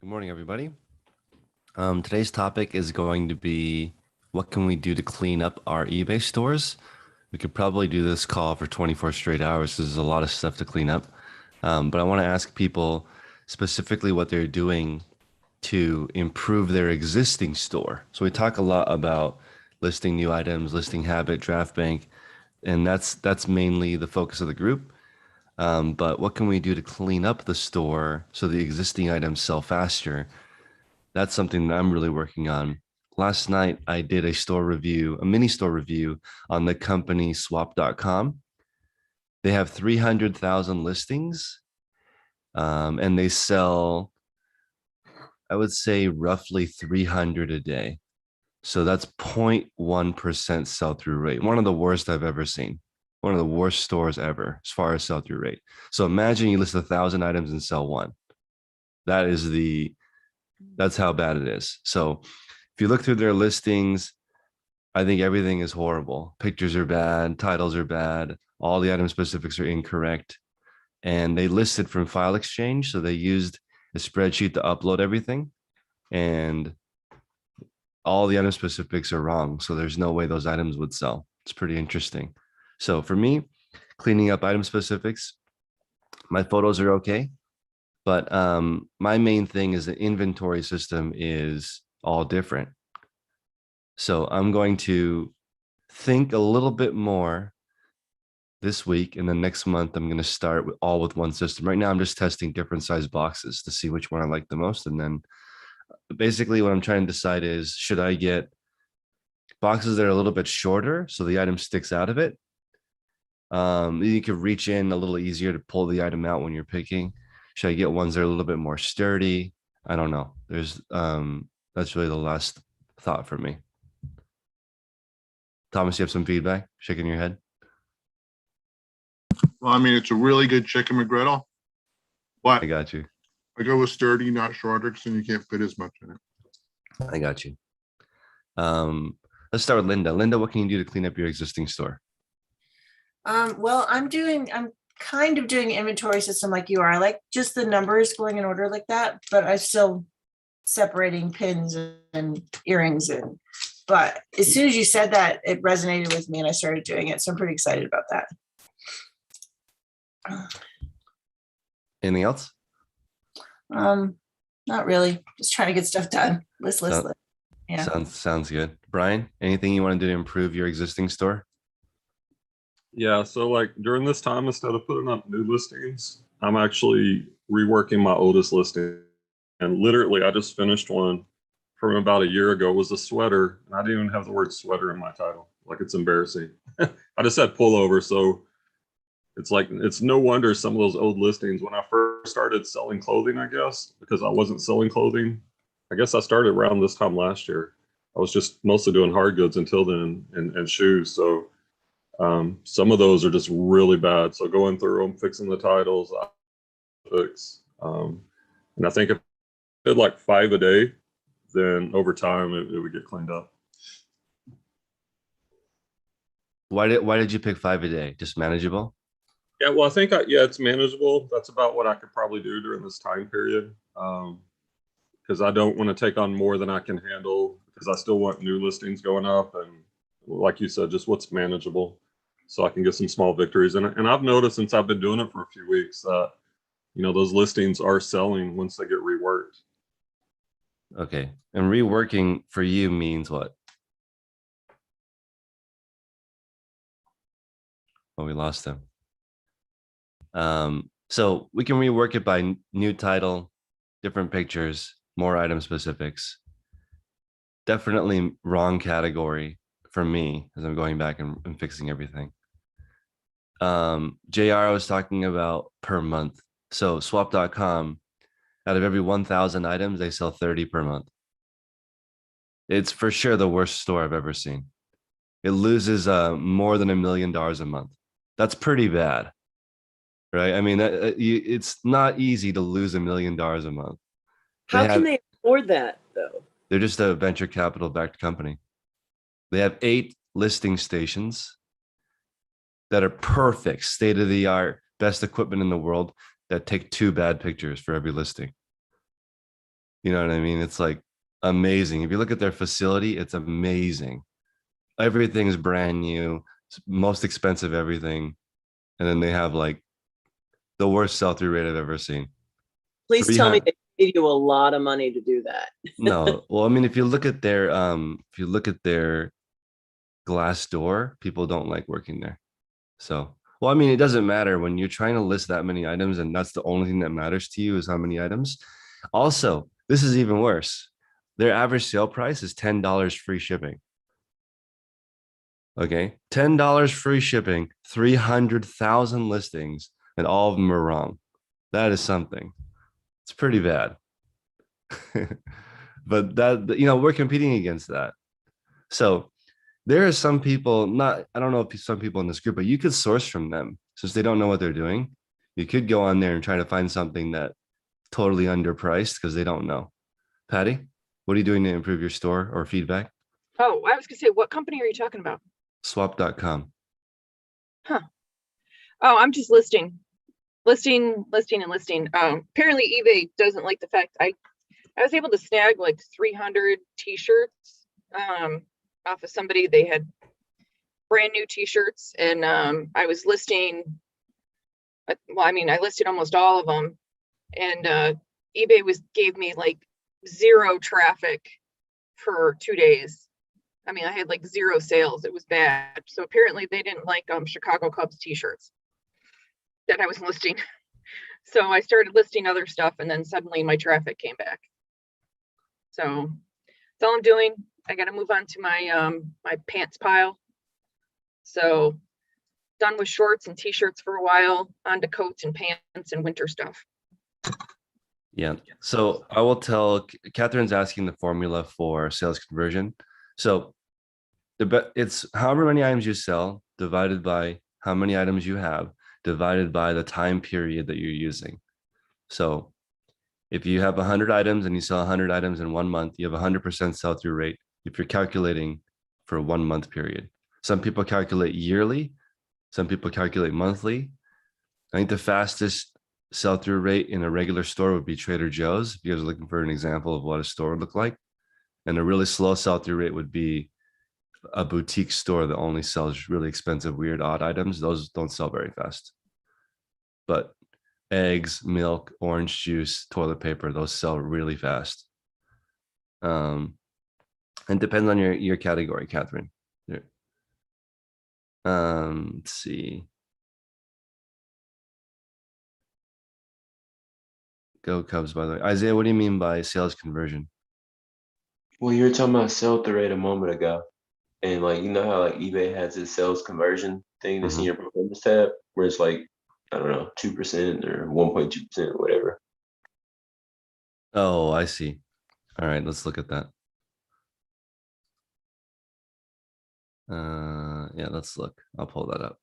Good morning, everybody. Today's topic is going to be what can we do to clean up our eBay stores? We could probably do this call for 24 straight hours. There's a lot of stuff to clean up. But I want to ask people specifically what they're doing to improve their existing store. So we talk a lot about listing new items, listing habit, draft bank, and that's mainly the focus of the group. But what can we do to clean up the store so the existing items sell faster? That's something that I'm really working on. Last night, I did a store review, a mini store review on the company swap.com. They have 300,000 listings and they sell, I would say, roughly 300 a day. So that's 0.1% sell through rate. One of the worst I've ever seen. One of the worst stores ever as far as sell through rate. So imagine you list 1,000 items and sell one. That is that's how bad it is. So if you look through their listings, I think everything is horrible. Pictures are bad, titles are bad, all the item specifics are incorrect. And they listed from File Exchange. So they used a spreadsheet to upload everything. And all the item specifics are wrong. So there's no way those items would sell. It's pretty interesting. So for me, cleaning up item specifics, my photos are okay. But my main thing is the inventory system is all different. So I'm going to think a little bit more this week, and then next month I'm going to start with one system. Right now I'm just testing different size boxes to see which one I like the most. And then basically what I'm trying to decide is, should I get boxes that are a little bit shorter so the item sticks out of it? You could reach in a little easier to pull the item out when you're picking. Should I get ones that are a little bit more sturdy? I don't know. That's really the last thought for me. Thomas, you have some feedback? Shaking your head? Well, I mean, it's a really good chicken McGriddle, but I got you. I go with sturdy, not shorter, because then you can't fit as much in it. I got you. Let's start with Linda. Linda, what can you do to clean up your existing store? Well, I'm kind of doing inventory system like you are. I like just the numbers going in order like that, but I'm still separating pins and earrings. But as soon as you said that, it resonated with me and I started doing it. So I'm pretty excited about that. Anything else? Not really. Just trying to get stuff done. List. Yeah. Sounds good. Brian, anything you want to do to improve your existing store? Yeah, so like during this time, instead of putting up new listings, I'm actually reworking my oldest listing. And literally, I just finished one from about a year ago. It was a sweater, and I didn't even have the word sweater in my title. Like, it's embarrassing. I just said pullover, so it's like, it's no wonder some of those old listings, when I first started selling clothing, I guess, because I wasn't selling clothing. I guess I started around this time last year. I was just mostly doing hard goods until then, and shoes. So some of those are just really bad. So going through them, fixing the titles, and I think if I did like 5 a day, then over time it would get cleaned up. Why did you pick 5 a day? Just manageable? Yeah, well, I think it's manageable. That's about what I could probably do during this time period. Because I don't want to take on more than I can handle, because I still want new listings going up, and like you said, just what's manageable, so I can get some small victories. And I've noticed since I've been doing it for a few weeks that, those listings are selling once they get reworked. Okay. And reworking for you means what? Oh, we lost him. So we can rework it by new title, different pictures, more item specifics. Definitely wrong category for me as I'm going back and fixing everything. JR was talking about per month. So swap.com, out of every 1,000 items, they sell 30 per month. It's for sure the worst store I've ever seen. It loses more than $1 million a month. That's pretty bad, right? I mean, it's not easy to lose $1 million a month. How can they afford that, though? They're just a venture capital backed company. They have 8 listing stations that are perfect, state of the art, best equipment in the world, that take 2 bad pictures for every listing. You know what I mean? It's like amazing. If you look at their facility, it's amazing. Everything's brand new, most expensive everything. And then they have like the worst sell-through rate I've ever seen. Please tell me 300 they paid you a lot of money to do that. No, well, I mean, if you look at their glass door, people don't like working there. So, well, I mean, it doesn't matter when you're trying to list that many items, and that's the only thing that matters to you is how many items. Also, this is even worse. Their average sale price is $10 free shipping. Okay, $10 free shipping, 300,000 listings, and all of them are wrong. That is something. It's pretty bad. But that, you know, we're competing against that. So there are some people, not, I don't know if some people in this group, but you could source from them since they don't know what they're doing. You could go on there and try to find something that totally underpriced because they don't know. Patty, what are you doing to improve your store or feedback? Oh, I was gonna say, what company are you talking about? Swap.com. Oh, I'm just listing. And listing. Apparently eBay doesn't like the fact I was able to snag like 300 t-shirts off of somebody. They had brand new t-shirts, and I was listing, well, I mean, I listed almost all of them, and eBay gave me like 0 traffic for 2 days. I mean, I had like 0 sales. It was bad. So apparently they didn't like Chicago Cubs t-shirts that I was listing. So I started listing other stuff, and then suddenly my traffic came back. So that's all I'm doing. I got to move on to my my pants pile. So done with shorts and t-shirts for a while, on to coats and pants and winter stuff. Yeah. So I will tell Catherine's asking the formula for sales conversion. So it's however many items you sell divided by how many items you have divided by the time period that you're using. So if you have 100 items and you sell 100 items in 1 month, you have 100% sell-through rate if you're calculating for a 1 month period. Some people calculate yearly. Some people calculate monthly. I think the fastest sell-through rate in a regular store would be Trader Joe's. If you guys are looking for an example of what a store would look like. And a really slow sell-through rate would be a boutique store that only sells really expensive, weird, odd items. Those don't sell very fast. But eggs, milk, orange juice, toilet paper, those sell really fast. And depends on your category, Catherine. Let's see. Go Cubs, by the way. Isaiah, what do you mean by sales conversion? Well, you were talking about sell-through rate a moment ago, and like you know how like eBay has its sales conversion thing that's in your performance tab, where it's like I don't know 2% or 1.2% or whatever. Oh, I see. All right, let's look at that. Yeah, let's look. I'll pull that up.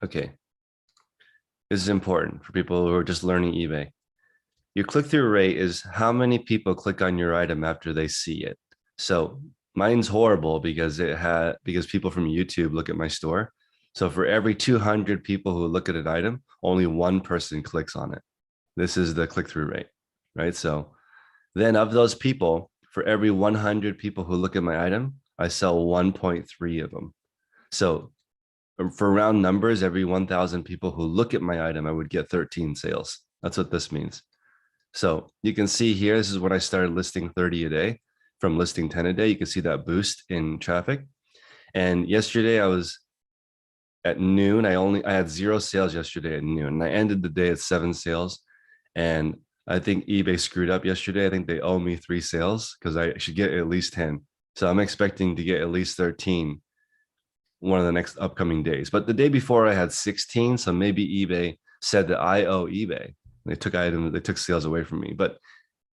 Okay. This is important for people who are just learning eBay. Your click-through rate is how many people click on your item after they see it. So mine's horrible because people from YouTube look at my store. So for every 200 people who look at an item, only 1 person clicks on it. This is the click-through rate, right? So then of those people, for every 100 people who look at my item, I sell 1.3 of them. So for round numbers, every 1,000 people who look at my item, I would get 13 sales. That's what this means. So you can see here, this is when I started listing 30 a day. From listing 10 a day, you can see that boost in traffic. And yesterday I was at noon. I had 0 sales yesterday at noon. And I ended the day at 7 sales. And I think eBay screwed up yesterday. I think they owe me 3 sales because I should get at least 10. So I'm expecting to get at least 13 one of the next upcoming days. But the day before I had 16. So maybe eBay said that I owe eBay. They took sales away from me. But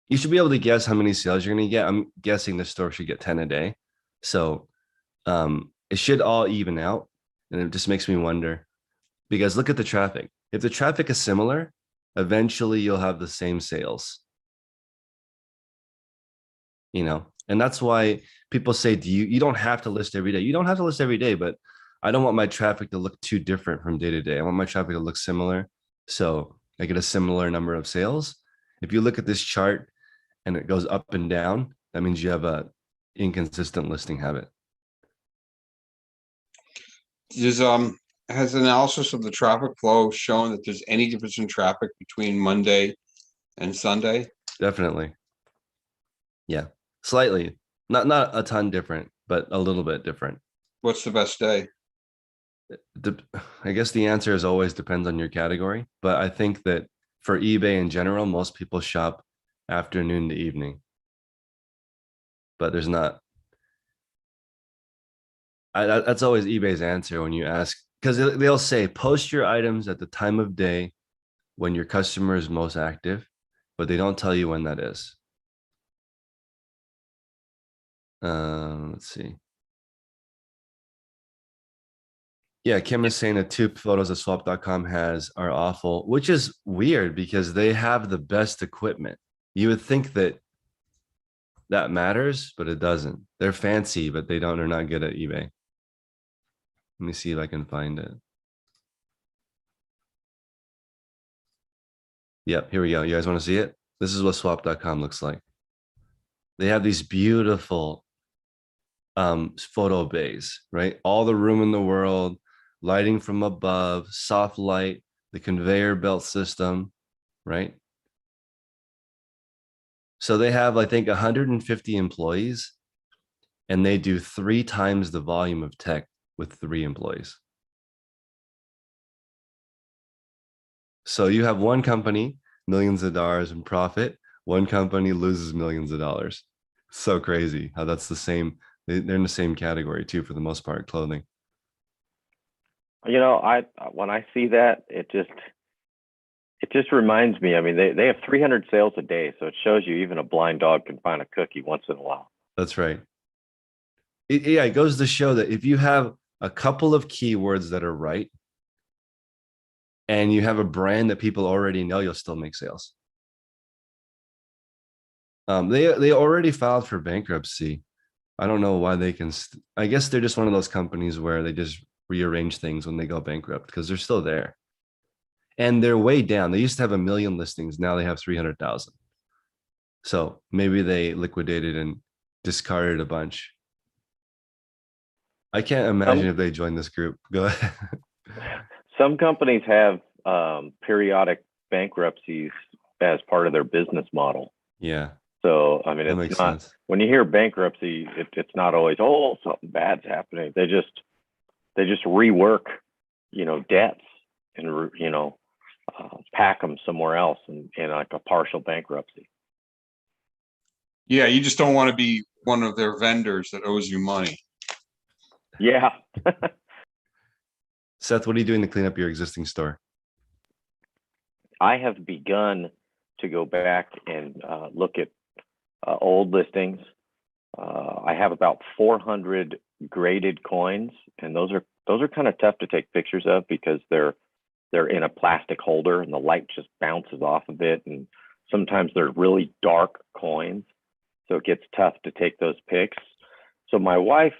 you should be able to guess how many sales you're going to get. I'm guessing the store should get 10 a day. So it should all even out. And it just makes me wonder, because look at the traffic. If the traffic is similar, eventually you'll have the same sales. You know, and that's why people say, you don't have to list every day. You don't have to list every day, but I don't want my traffic to look too different from day to day. I want my traffic to look similar. So I get a similar number of sales. If you look at this chart and it goes up and down, that means you have a inconsistent listing habit. Has analysis of the traffic flow shown that there's any difference in traffic between Monday and Sunday? Definitely. Yeah, slightly, not a ton different, but a little bit different. What's the best day? I guess the answer is always depends on your category, but I think that for eBay in general, most people shop afternoon to evening. But there's not. That's always eBay's answer when you ask, because they'll say post your items at the time of day when your customer is most active, but they don't tell you when that is. Let's see. Yeah, Kim is saying the 2 photos that swap.com has are awful, which is weird because they have the best equipment. You would think that that matters, but it doesn't. They're fancy, but they're not good at eBay. Let me see if I can find it. Yep, here we go. You guys want to see it? This is what swap.com looks like. They have these beautiful photo bays, right? All the room in the world, lighting from above, soft light, the conveyor belt system, right? So they have, I think, 150 employees, and they do 3 times the volume of tech with 3 employees. So you have one company, millions of dollars in profit, one company loses millions of dollars. So crazy how that's the same. They're in the same category too, for the most part, clothing. You know, when I see that, it just reminds me. I mean, they have 300 sales a day, so it shows you even a blind dog can find a cookie once in a while. That's right. It goes to show that if you have a couple of keywords that are right, and you have a brand that people already know, you'll still make sales. They already filed for bankruptcy. I don't know why they can. I guess they're just one of those companies where they just rearrange things when they go bankrupt because they're still there. And they're way down. They used to have 1 million listings. Now they have 300,000. So maybe they liquidated and discarded a bunch. I can't imagine if they joined this group. Go ahead. Some companies have periodic bankruptcies as part of their business model. Yeah. So, I mean, it's not, sense. When you hear bankruptcy, it's not always, oh, something bad's happening. They just rework, debts and, pack them somewhere else in like a partial bankruptcy. Yeah, you just don't want to be one of their vendors that owes you money. Yeah. Seth, what are you doing to clean up your existing store? I have begun to go back and look at old listings. I have about 400 graded coins, and those are kind of tough to take pictures of because they're in a plastic holder and the light just bounces off of it, and sometimes they're really dark coins, so it gets tough to take those pics. So my wife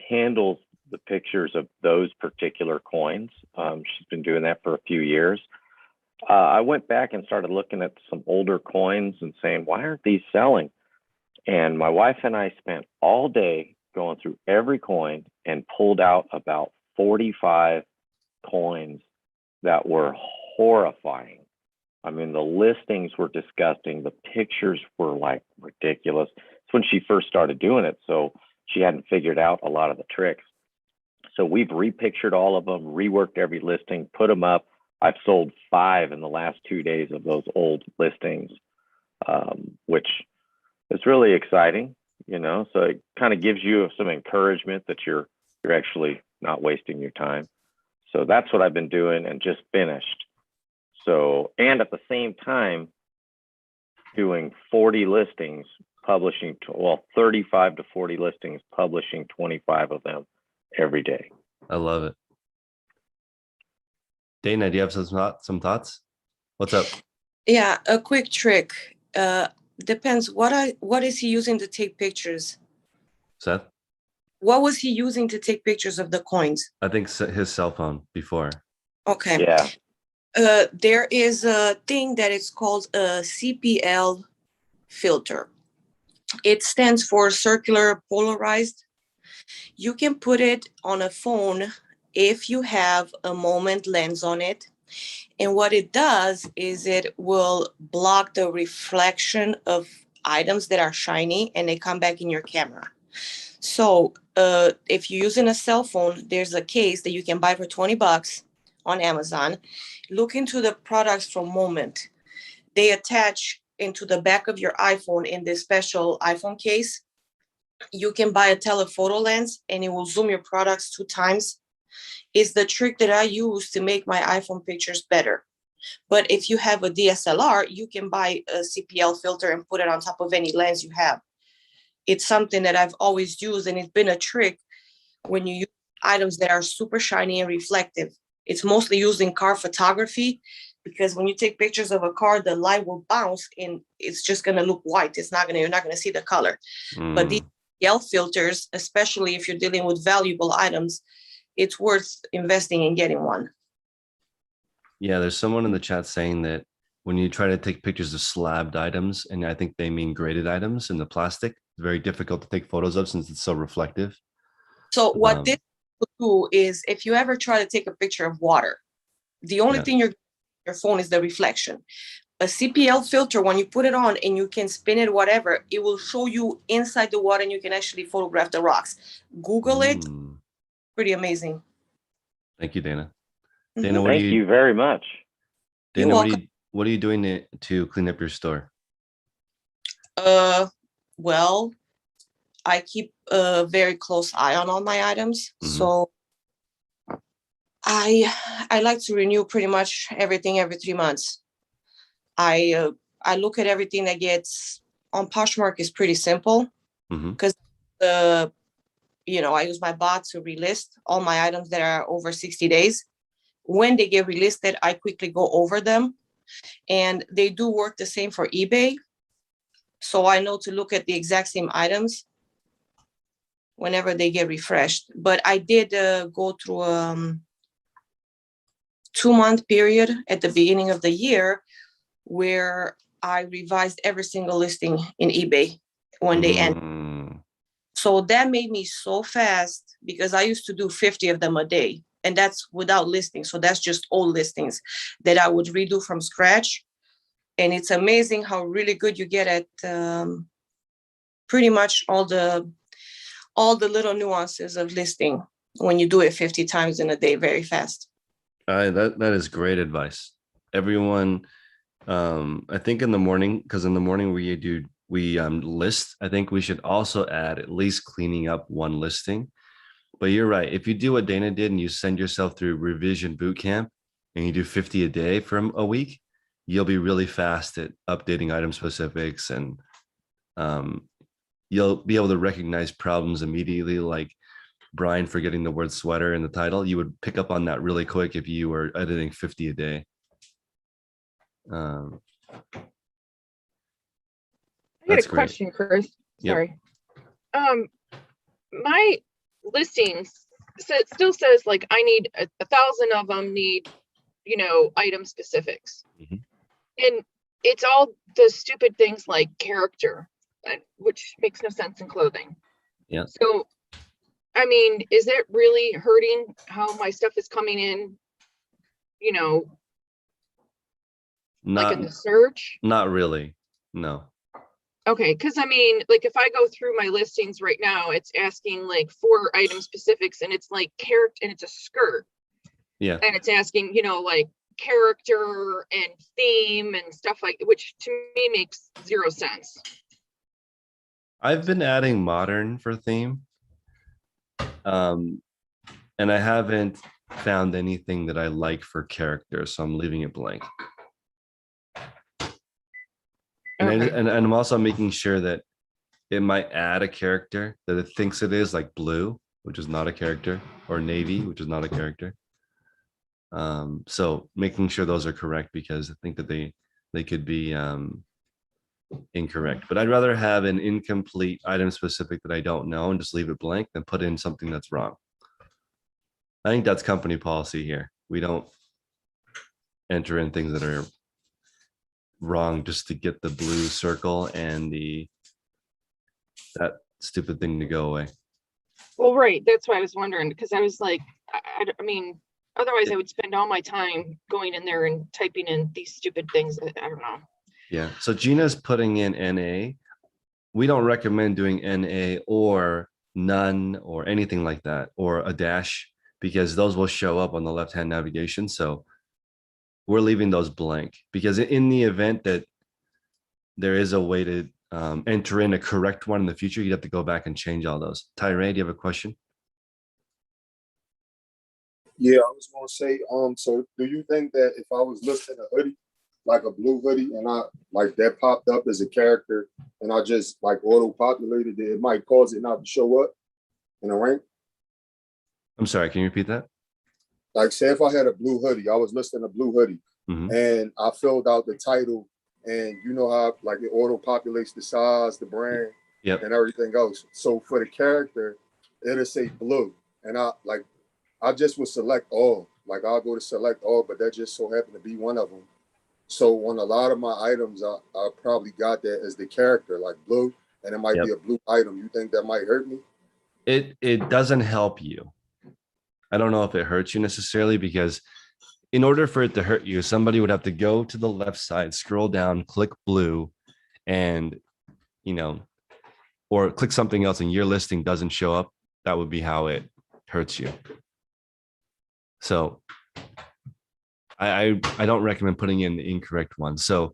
handles the pictures of those particular coins. She's been doing that for a few years. I went back and started looking at some older coins and saying, why aren't these selling? And my wife and I spent all day going through every coin and pulled out about 45 coins that were horrifying. I mean, the listings were disgusting. The pictures were like ridiculous. It's when she first started doing it, so she hadn't figured out a lot of the tricks. So we've repictured all of them, reworked every listing, put them up. I've sold 5 in the last 2 days of those old listings, which is really exciting, so it kind of gives you some encouragement that you're actually not wasting your time. So that's what I've been doing and just finished. So, and at the same time, doing 40 listings, publishing, 35 to 40 listings, publishing 25 of them every day. I love it. Dana, do you have some thoughts? What's up? Yeah, a quick trick. Depends. What is he using to take pictures? Seth? What was he using to take pictures of the coins? I think his cell phone before. Okay. Yeah. There is a thing that is called a CPL filter. It stands for circular polarized. You can put it on a phone if you have a moment lens on it. And what it does is it will block the reflection of items that are shiny and they come back in your camera. So if you're using a cell phone, there's a case that you can buy for $20 on Amazon. Look into the products from Moment. They attach into the back of your iPhone in this special iPhone case. You can buy a telephoto lens and it will zoom your products 2 times. It's the trick that I use to make my iPhone pictures better. But if you have a DSLR, you can buy a CPL filter and put it on top of any lens you have. It's something that I've always used, and it's been a trick when you use items that are super shiny and reflective. It's mostly used in car photography because when you take pictures of a car, the light will bounce and it's just going to look white. You're not going to see the color. But these CPL filters, especially if you're dealing with valuable items, it's worth investing in getting one. Yeah, there's someone in the chat saying that when you try to take pictures of slabbed items, and I think they mean graded items in the plastic, it's very difficult to take photos of since it's so reflective. So what this will do is if you ever try to take a picture of water, the only thing your phone is the reflection. A CPL filter, when you put it on and you can spin it, whatever, it will show you inside the water and you can actually photograph the rocks. Google it. Pretty amazing. Thank you, Dana. Mhm. Dana, Thank you very much. Dana, You're what welcome. are you doing to clean up your store? Well, I keep a very close eye on all my items. So I like to renew pretty much everything every 3 months. I look at everything that gets on Poshmark is pretty simple because I use my bot to relist all my items that are over 60 days. When they get relisted, I quickly go over them, and they do work the same for eBay. So I know to look at the exact same items whenever they get refreshed. But I did go through a 2-month period at the beginning of the year where I revised every single listing in eBay when they end. So that made me so fast because I used to do 50 of them a day, and that's without listings. So that's just old listings that I would redo from scratch. And it's amazing how really good you get at pretty much all the little nuances of listing when you do it 50 times in a day very fast. That is great advice. Everyone, I think in the morning, because in the morning we list, I think we should also add at least cleaning up one listing. But you're right. If you do what Dana did and you send yourself through revision boot camp and you do 50 a day for a week, you'll be really fast at updating item specifics, and you'll be able to recognize problems immediately, like Brian forgetting the word sweater in the title. You would pick up on that really quick if you were editing 50 a day. I got a question, Chris. Sorry. My listings it still says like I need 1,000 of them need, item specifics. And it's all the stupid things like character, which makes no sense in clothing. Yeah. So, I mean, is it really hurting how my stuff is coming in, like in the search? Not really. No. Okay, because I mean, like if I go through my listings right now, it's asking like 4 item specifics, and it's like character, and it's a skirt. Yeah. And it's asking, like character and theme and stuff like, which to me makes 0 sense. I've been adding modern for theme. And I haven't found anything that I like for character, so I'm leaving it blank. And I'm also making sure that it might add a character that it thinks it is, like blue, which is not a character, or navy, which is not a character. So making sure those are correct, because I think that they could be incorrect. But I'd rather have an incomplete item specific that I don't know and just leave it blank than put in something that's wrong. I think that's company policy here. We don't enter in things that are wrong just to get the blue circle and that stupid thing to go away. Well, right, that's why I was wondering, because I was like, I mean, otherwise I would spend all my time going in there and typing in these stupid things that I don't know. Yeah. So Gina's putting in NA. We don't recommend doing NA or none or anything like that, or a dash, because those will show up on the left-hand navigation. So we're leaving those blank, because in the event that there is a way to enter in a correct one in the future, you'd have to go back and change all those. Tyree, do you have a question? Yeah, I was gonna say, so do you think that if I was listing a hoodie, like a blue hoodie, and I like that popped up as a character and I just like auto-populated it, it might cause it not to show up in a rank? I'm sorry, can you repeat that? Like say if I had a blue hoodie, I was listing a blue hoodie and I filled out the title, and you know how like it auto-populates the size, the brand, and everything else. So for the character, it'll say blue. And I just would select all. Like I'll go to select all, but that just so happened to be one of them. So on a lot of my items, I probably got that as the character, like blue, and it might be a blue item. You think that might hurt me? It doesn't help you. I don't know if it hurts you necessarily, because in order for it to hurt you, somebody would have to go to the left side, scroll down, click blue, and, you know, or click something else and your listing doesn't show up. That would be how it hurts you. So I don't recommend putting in the incorrect one. So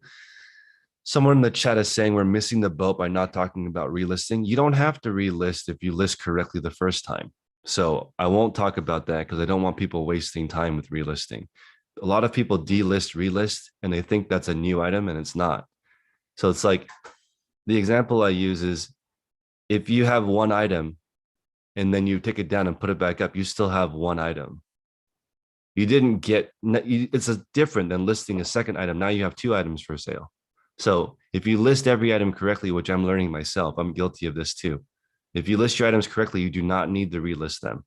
someone in the chat is saying we're missing the boat by not talking about relisting. You don't have to relist if you list correctly the first time. So I won't talk about that because I don't want people wasting time with relisting. A lot of people delist, relist, and they think that's a new item, and it's not. So it's like the example I use is if you have one item and then you take it down and put it back up, you still have one item. You didn't get, it's different than listing a second item. Now you have two items for sale. So if you list every item correctly, which I'm learning myself, I'm guilty of this too. If you list your items correctly, you do not need to relist them.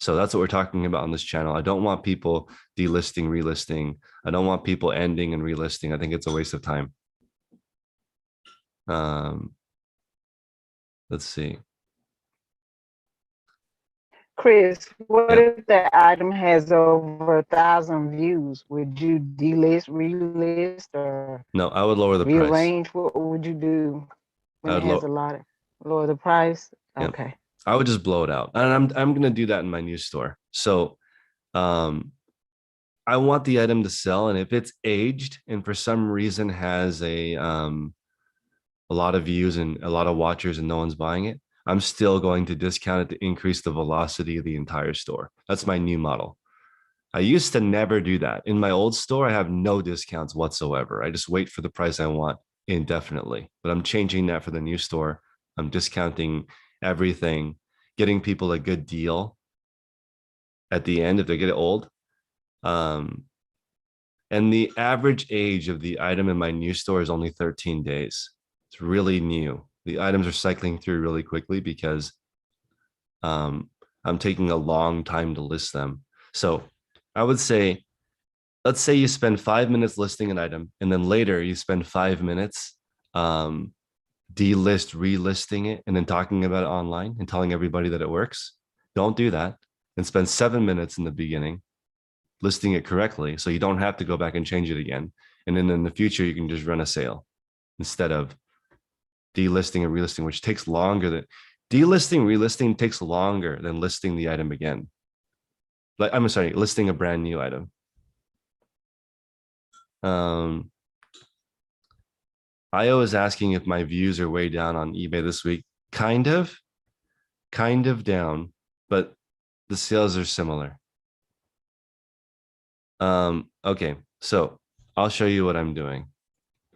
So that's what we're talking about on this channel. I don't want people delisting, relisting. I don't want people ending and relisting. I think it's a waste of time. Let's see. Chris, what if the item has over 1,000 views? Would you delist, relist, or no? I would lower the price. Rearrange. What would you do when it has a lot of lower the price? Okay. Yep. I would just blow it out, and I'm gonna do that in my new store. So, I want the item to sell, and if it's aged and for some reason has a lot of views and a lot of watchers and no one's buying it, I'm still going to discount it to increase the velocity of the entire store. That's my new model. I used to never do that. In my old store, I have no discounts whatsoever. I just wait for the price I want indefinitely, but I'm changing that for the new store. I'm discounting everything, getting people a good deal at the end if they get it old. And the average age of the item in my new store is only 13 days. It's really new. The items are cycling through really quickly because I'm taking a long time to list them. So I would say, let's say you spend 5 minutes listing an item, and then later you spend 5 minutes delist, relisting it, and then talking about it online and telling everybody that it works. Don't do that, and spend 7 minutes in the beginning listing it correctly, so you don't have to go back and change it again. And then in the future, you can just run a sale instead of delisting and relisting, which takes longer than delisting. Relisting takes longer than listing the item again. Like, I'm sorry, listing a brand new item. Io is asking if my views are way down on eBay this week. Kind of down, but the sales are similar. Okay, so I'll show you what I'm doing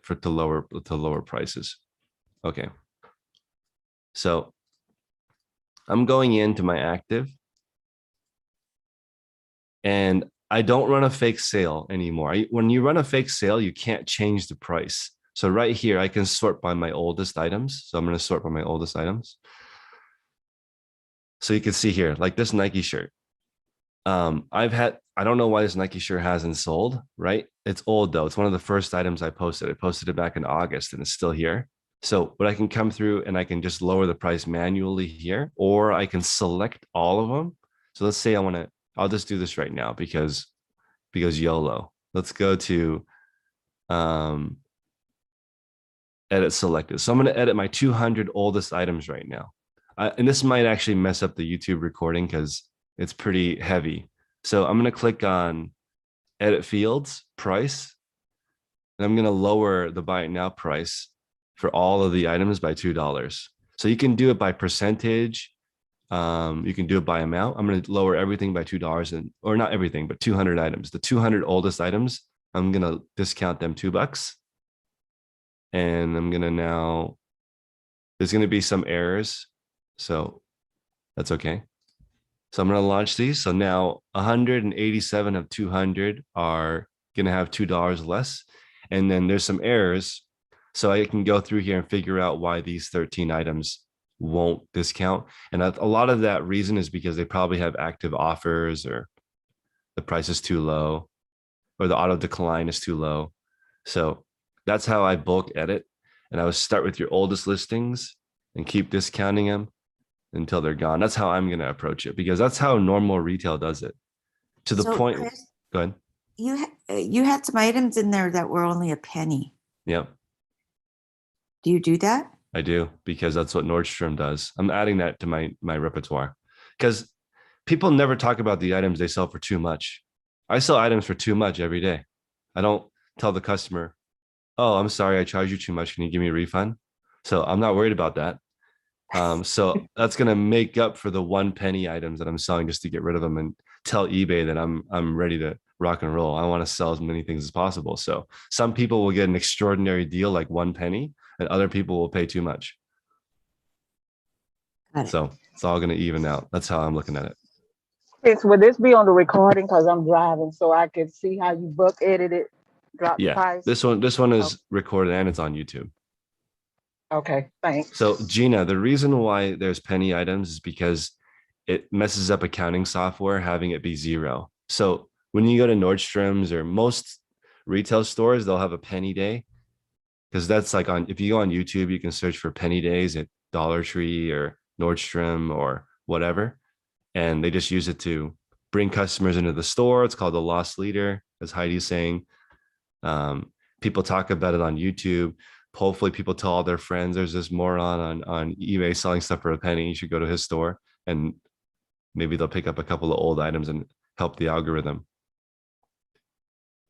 to lower prices. Okay, so I'm going into my active, and I don't run a fake sale anymore. When you run a fake sale, you can't change the price. So right here, I can sort by my oldest items. So I'm going to sort by my oldest items. So you can see here, like this Nike shirt. I've had I don't know why this Nike shirt hasn't sold, right? It's old though. It's one of the first items I posted. I posted it back in August and it's still here. So, but I can come through and I can just lower the price manually here, or I can select all of them. So let's say I'll just do this right now because YOLO. Let's go to edit selected. So I'm going to edit my 200 oldest items right now. And this might actually mess up the YouTube recording because it's pretty heavy. So I'm going to click on edit fields, price, and I'm going to lower the buy it now price for all of the items by $2. So you can do it by percentage. You can do it by amount. I'm going to lower everything by $2 or not everything, but 200 items. The 200 oldest items, I'm going to discount them $2. And I'm going to now, there's going to be some errors. So that's okay. So I'm going to launch these. So now 187 of 200 are going to have $2 less. And then there's some errors. So I can go through here and figure out why these 13 items won't discount. And a lot of that reason is because they probably have active offers or the price is too low or the auto decline is too low. So that's how I bulk edit. And I would start with your oldest listings and keep discounting them until they're gone. That's how I'm going to approach it because that's how normal retail does it. To the point. Chris, go ahead. You had some items in there that were only a penny. Yep. Do you do that? I do because that's what Nordstrom does. I'm adding that to my repertoire because people never talk about the items they sell for too much. I sell items for too much every day. I don't tell the customer, oh, I'm sorry, I charged you too much. Can you give me a refund? So I'm not worried about that. So that's going to make up for the 1 penny items that I'm selling just to get rid of them and tell eBay that I'm ready to rock and roll. I want to sell as many things as possible. So some people will get an extraordinary deal like 1 penny and other people will pay too much. So it's all going to even out. That's how I'm looking at it. Chris, would this be on the recording? Because I'm driving, so I can see how you book edited, drop the Yeah, price. this one is recorded and it's on YouTube. Okay, thanks. So Gina, the reason why there's penny items is because it messes up accounting software having it be 0. So when you go to Nordstrom's or most retail stores, they'll have a penny day because that's like if you go on YouTube, you can search for penny days at Dollar Tree or Nordstrom or whatever. And they just use it to bring customers into the store. It's called the loss leader, as Heidi's saying. People talk about it on YouTube. Hopefully people tell all their friends there's this moron on eBay selling stuff for a penny. You should go to his store and maybe they'll pick up a couple of old items and help the algorithm.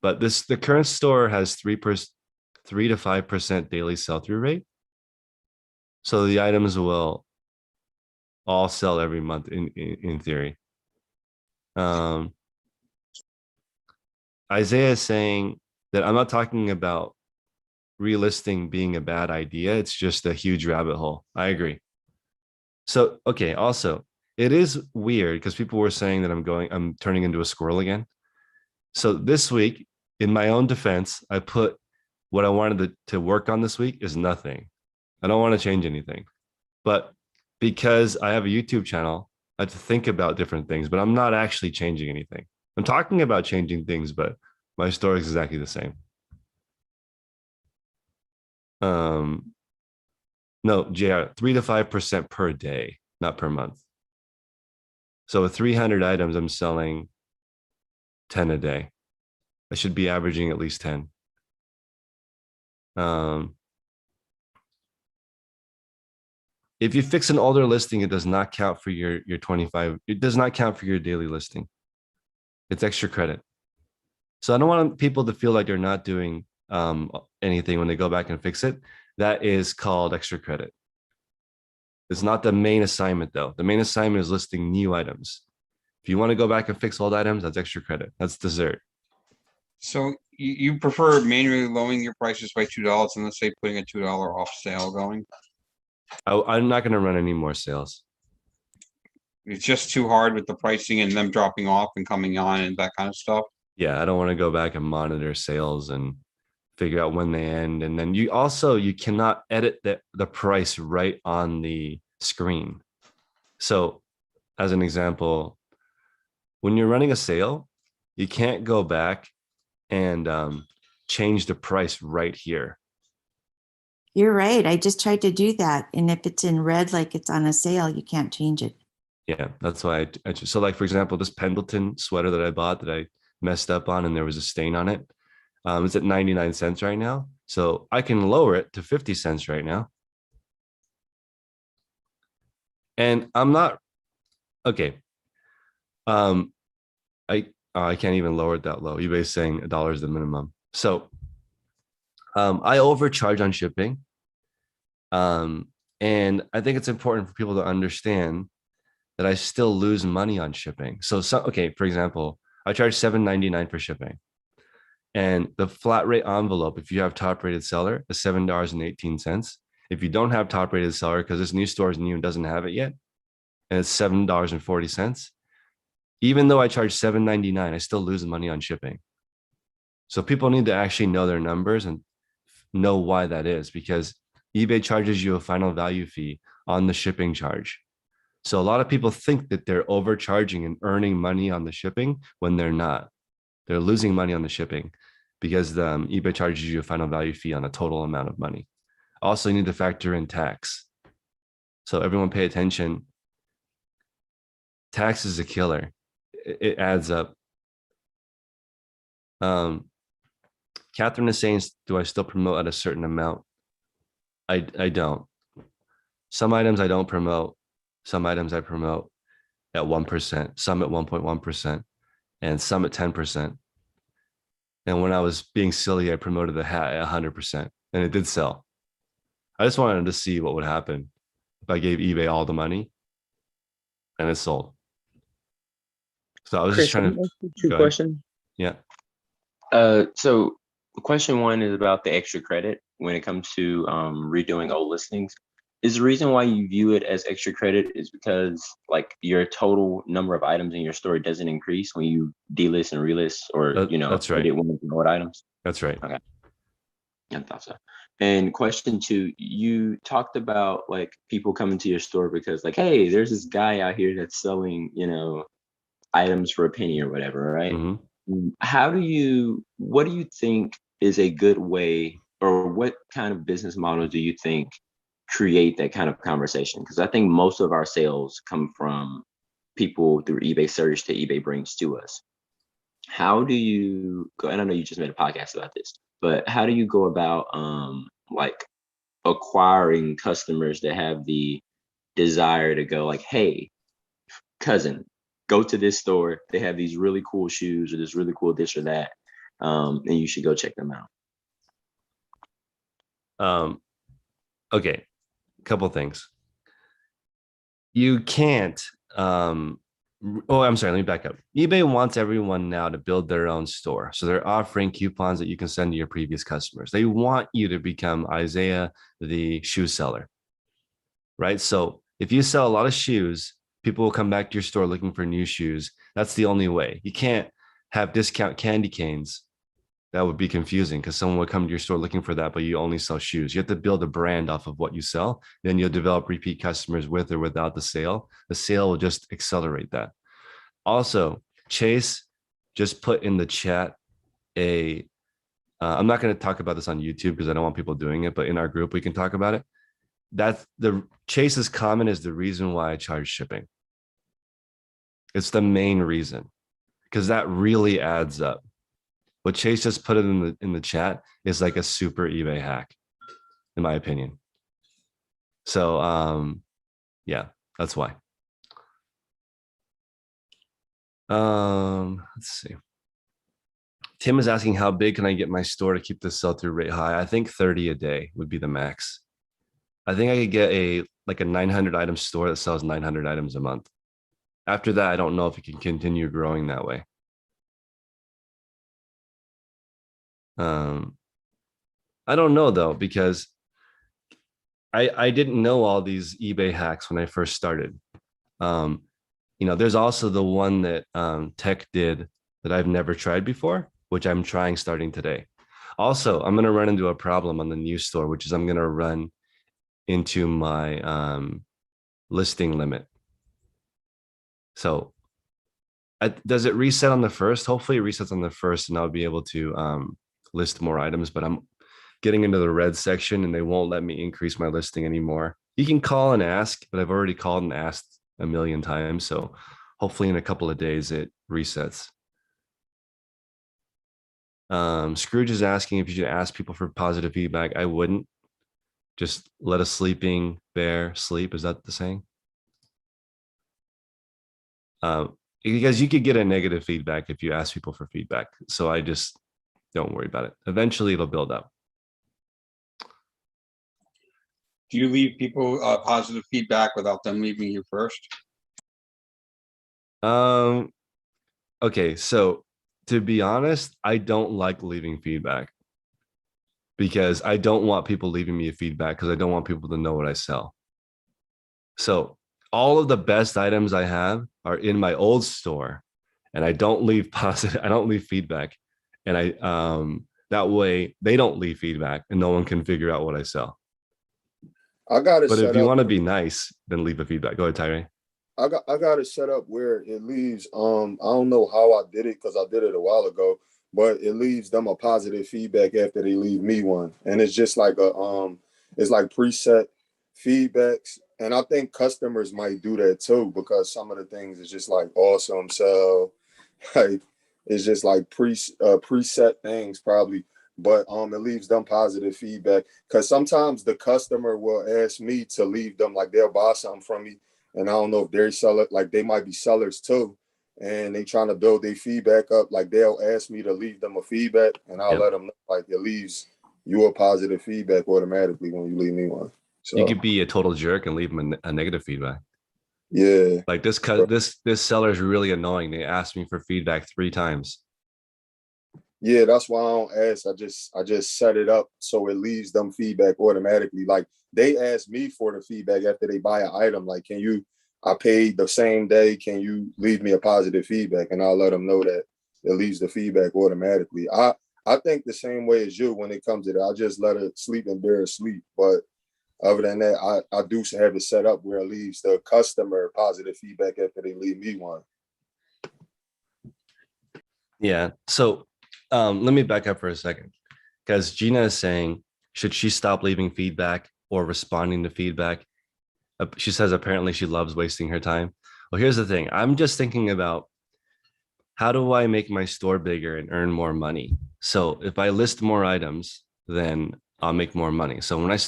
But the current store has 3 to 5% daily sell-through rate. So the items will all sell every month in theory. Isaiah is saying that I'm not talking about relisting being a bad idea. It's just a huge rabbit hole. I agree. So, okay. Also, it is weird because people were saying that I'm turning into a squirrel again. So this week, in my own defense, I put what I wanted to work on this week is nothing. I don't want to change anything, but because I have a YouTube channel, I have to think about different things, but I'm not actually changing anything. I'm talking about changing things, but my story is exactly the same. No, JR, 3 to 5% per day, not per month. So with 300 items, I'm selling 10 a day. I should be averaging at least 10. If you fix an older listing, it does not count for your 25. It does not count for your daily listing. It's extra credit. So I don't want people to feel like they're not doing anything when they go back and fix it. That is called extra credit. It's not the main assignment though. The main assignment is listing new items. If you want to go back and fix old items, that's extra credit. That's dessert. So you prefer manually lowering your prices by $2 and let's say putting a $2 off sale going? I'm not going to run any more sales. It's just too hard with the pricing and them dropping off and coming on and that kind of stuff. Yeah, I don't want to go back and monitor sales and figure out when they end. And then you cannot edit the price right on the screen. So as an example, when you're running a sale, You can't go back and change the price right here. You're right. I just tried to do that. And if it's in red, like it's on a sale, you can't change it. Yeah, that's why so like, for example, this Pendleton sweater that I bought that I messed up on and there was a stain on it. It's at 99 cents right now. So I can lower it to 50 cents right now. And I'm not, okay. I can't even lower it that low. eBay's saying $1 is the minimum. So I overcharge on shipping. And I think it's important for people to understand that I still lose money on shipping. So okay, for example, I charge $7.99 for shipping. And the flat rate envelope, if you have top rated seller, is $7.18. If you don't have top rated seller, because this new store is new and doesn't have it yet, and it's $7.40. Even though I charge $7.99, I still lose money on shipping. So people need to actually know their numbers and know why that is, because eBay charges you a final value fee on the shipping charge. So a lot of people think that they're overcharging and earning money on the shipping when they're not. They're losing money on the shipping because eBay charges you a final value fee on a total amount of money. Also, you need to factor in tax. So everyone pay attention. Tax is a killer. It adds up. Catherine is saying, do I still promote at a certain amount? I don't. Some items I don't promote. Some items I promote at 1%, some at 1.1%, and some at 10%. And when I was being silly, I promoted the hat at 100%, and it did sell. I just wanted to see what would happen if I gave eBay all the money, and it sold. So I was Chris, just trying to. two questions. Yeah. So question one is about the extra credit when it comes to redoing old listings. Is the reason why you view it as extra credit is because like your total number of items in your store doesn't increase when you delist and relist, or that's right. edit one of the old items? That's right. Okay. I thought so. And question two, you talked about like people coming to your store because like, hey, there's this guy out here that's selling, items for a penny or whatever, right? Mm-hmm. What do you think is a good way, or what kind of business model do you think create that kind of conversation? Because I think most of our sales come from people through eBay search that eBay brings to us. How do you go? And I know you just made a podcast about this, but how do you go about like acquiring customers that have the desire to go like, hey, cousin, go to this store. They have these really cool shoes or this really cool this or that. And you should go check them out. Okay. Couple things. You can't. I'm sorry. Let me back up. eBay wants everyone now to build their own store. So they're offering coupons that you can send to your previous customers. They want you to become Isaiah, the shoe seller, right? So if you sell a lot of shoes, people will come back to your store looking for new shoes. That's the only way. You can't have discount candy canes. That would be confusing because someone would come to your store looking for that, but you only sell shoes. You have to build a brand off of what you sell. Then you'll develop repeat customers with or without the sale. The sale will just accelerate that. Also, Chase just put in the chat I'm not going to talk about this on YouTube because I don't want people doing it, but in our group, we can talk about it. That's the Chase's comment is the reason why I charge shipping. It's the main reason because that really adds up. What Chase just put it in the chat is like a super eBay hack, in my opinion. So yeah, that's why. Let's see. Tim is asking how big can I get my store to keep the sell-through rate high? I think 30 a day would be the max. I think I could get a 900 item store that sells 900 items a month. After that, I don't know if it can continue growing that way. I don't know though, because I didn't know all these eBay hacks when I first started. There's also the one that Tech did that I've never tried before, which I'm trying starting today. Also, I'm going to run into a problem on the new store, which is I'm going to run into my listing limit. So Does it reset on the first? Hopefully it resets on the first and I'll be able to list more items, but I'm getting into the red section and they won't let me increase my listing anymore. You can call and ask, but I've already called and asked a million times. So hopefully in a couple of days it resets. Scrooge is asking if you should ask people for positive feedback. I wouldn't. Just let a sleeping bear sleep. Is that the saying? Because you could get a negative feedback if you ask people for feedback. So I just don't worry about it. Eventually it'll build up. Do you leave people positive feedback without them leaving you first? Okay, so to be honest, I don't like leaving feedback because I don't want people leaving me a feedback because I don't want people to know what I sell. So all of the best items I have are in my old store and I don't leave positive, I don't leave feedback. And that way they don't leave feedback and no one can figure out what I sell. I got it But set if you up. want to be nice, then leave a feedback. Go ahead, Tyree. I got it set up where it leaves. I don't know how I did it because I did it a while ago, but it leaves them a positive feedback after they leave me one, and it's just like it's like preset feedbacks, and I think customers might do that too because some of the things is just like awesome. So, like it's just like preset things probably. But it leaves them positive feedback because sometimes the customer will ask me to leave them, like they'll buy something from me, and I don't know if they're seller, like they might be sellers too, and they trying to build their feedback up. Like they'll ask me to leave them a feedback, and I'll let them know, like it leaves you a positive feedback automatically when you leave me one. So you could be a total jerk and leave them a negative feedback. Yeah, like this seller is really annoying. They asked me for feedback 3 times. Yeah, that's why I don't ask. I just set it up so it leaves them feedback automatically. Like they ask me for the feedback after they buy an item. Like, I paid the same day. Can you leave me a positive feedback? And I'll let them know that it leaves the feedback automatically. I think the same way as you when it comes to that. I just let it sleep and bear sleep. But other than that, I do have it set up where it leaves the customer positive feedback after they leave me one. Yeah. So let me back up for a second because Gina is saying, should she stop leaving feedback or responding to feedback? She says apparently she loves wasting her time. Well, here's the thing. I'm just thinking about how do I make my store bigger and earn more money? So if I list more items, then I'll make more money. So when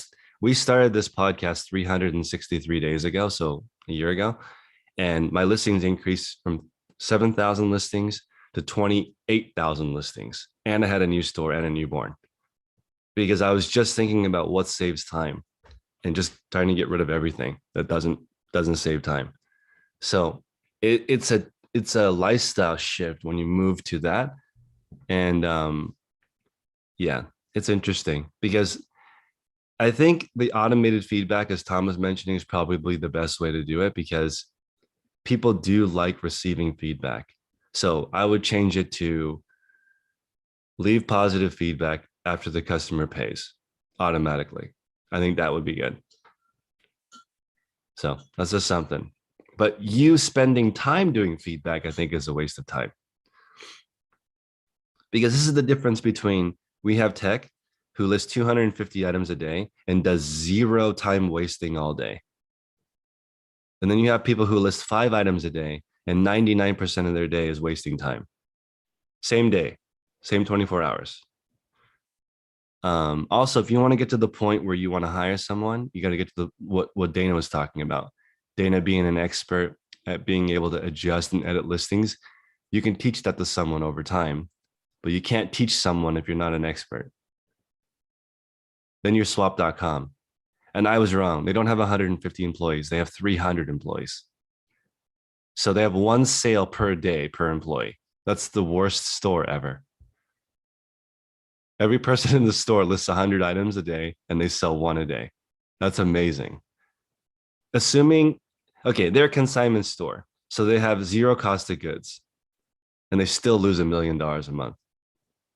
we started this podcast 363 days ago, so a year ago, and my listings increased from 7,000 listings to 28,000 listings. And I had a new store and a newborn because I was just thinking about what saves time and just trying to get rid of everything that doesn't save time. So it's a lifestyle shift when you move to that. And yeah, it's interesting because I think the automated feedback, as Tom was mentioning, is probably the best way to do it because people do like receiving feedback. So I would change it to leave positive feedback after the customer pays automatically. I think that would be good. So that's just something. But you spending time doing feedback, I think, is a waste of time. Because this is the difference between we have tech who lists 250 items a day and does 0 time wasting all day. And then you have people who list 5 items a day and 99% of their day is wasting time. Same day, same 24 hours. Also, if you want to get to the point where you want to hire someone, you got to get to what Dana was talking about. Dana being an expert at being able to adjust and edit listings. You can teach that to someone over time, but you can't teach someone if you're not an expert. Then you're swap.com. And I was wrong. They don't have 150 employees. They have 300 employees. So they have 1 sale per day per employee. That's the worst store ever. Every person in the store lists 100 items a day and they sell 1 a day. That's amazing. Assuming, okay, they're a consignment store. So they have 0 cost of goods and they still lose $1 million a month.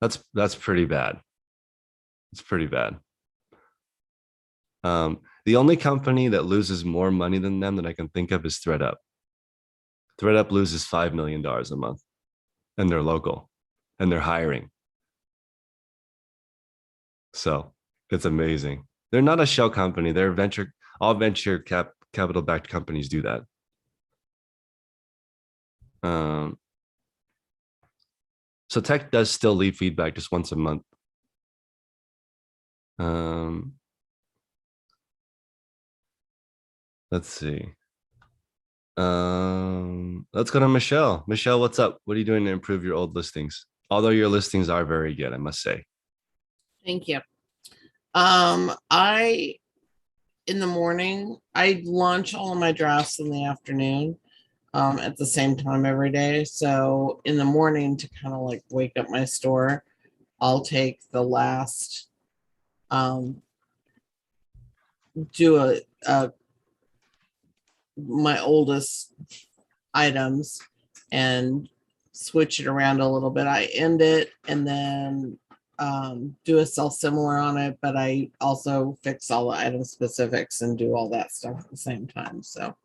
That's pretty bad. It's pretty bad. The only company that loses more money than them that I can think of is ThreadUp. ThreadUp loses $5 million a month, and they're local, and they're hiring. So it's amazing. They're not a shell company. They're all venture capital backed companies do that. So tech does still leave feedback just once a month. Let's see. Let's go to Michelle. Michelle, what's up? What are you doing to improve your old listings? Although your listings are very good, I must say. Thank you. In the morning, I launch all of my drafts in the afternoon at the same time every day. So in the morning, to kind of like wake up my store, I'll take the last, do my oldest items and switch it around a little bit. I end it and then do a sell similar on it, but I also fix all the item specifics and do all that stuff at the same time. So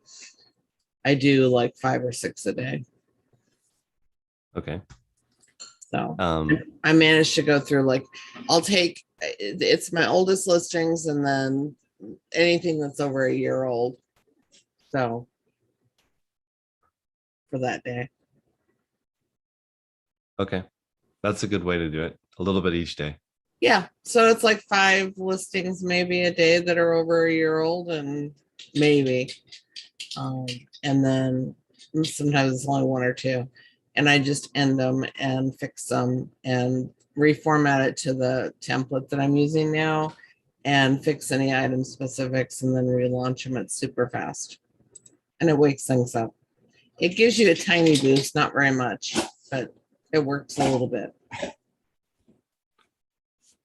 I do like 5 or 6 a day. Okay. So I managed to go through, like, I'll take, it's my oldest listings and then anything that's over a year old. So for that day. Okay. That's a good way to do it. A little bit each day. Yeah. So it's like 5 listings maybe a day that are over a year old, and maybe. And then sometimes it's only 1 or 2. And I just end them and fix them and reformat it to the template that I'm using now and fix any item specifics and then relaunch them at super fast. And it wakes things up. It gives you a tiny boost, not very much, but it works a little bit.